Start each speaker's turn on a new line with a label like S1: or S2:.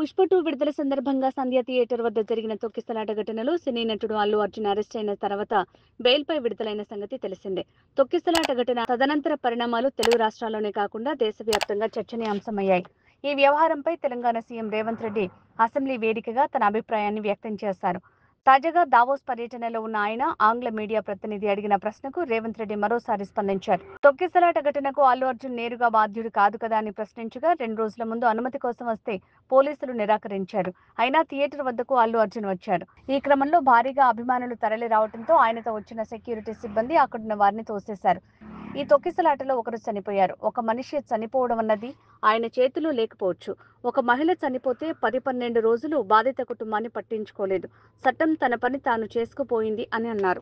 S1: పుష్ప 2 విడుదల సందర్భంగా సంధ్య థియేటర్ వద్ద జరిగిన తొక్కిసలాట ఘటనలో సినీ నటుడు అల్లు అర్జున్ అరెస్ట్ అయిన తర్వాత బెయిల్పై విడుదలైన సంగతి తెలిసిందే. తొక్కిసలాట ఘటన తదనంతర పరిణామాలు తెలుగు రాష్ట్రాల్లోనే కాకుండా దేశవ్యాప్తంగా చర్చనీయాంశమయ్యాయి. ఈ వ్యవహారంపై తెలంగాణ సీఎం రేవంత్ రెడ్డి అసెంబ్లీ వేదికగా తన అభిప్రాయాన్ని వ్యక్తం చేశారు. తాజాగా దావోస్ పర్యటనలో ఉన్న ఆయన ఆంగ్ల మీడియా ప్రతినిధి అడిగిన ప్రశ్నకు రేవంత్ రెడ్డి మరోసారి స్పందించారు. తొక్కిసలాట ఘటనకు అల్లు అర్జున్ నేరుగా బాధ్యుడు కాదు కదా అని ప్రశ్నించగా 2 రోజుల ముందు అనుమతి కోసం వస్తే పోలీసులు నిరాకరించారు. అయినా థియేటర్ వద్దకు అల్లు అర్జున్ వచ్చారు. ఈ క్రమంలో భారీగా అభిమానులు తరలి రావడంతో ఆయనతో వచ్చిన సెక్యూరిటీ సిబ్బంది అక్కడున్న వారిని తోసేశారు. ఈ తొక్కిసలాటలో ఒకరు చనిపోయారు. ఒక మనిషి చనిపోవడం అన్నది ఆయన చేతిలో లేకపోవచ్చు. ఒక మహిళ చనిపోతే 10-12 రోజులు బాధిత కుటుంబాన్ని పట్టించుకోలేదు. చట్టం తన పని తాను చేసుకుపోయింది అని అన్నారు.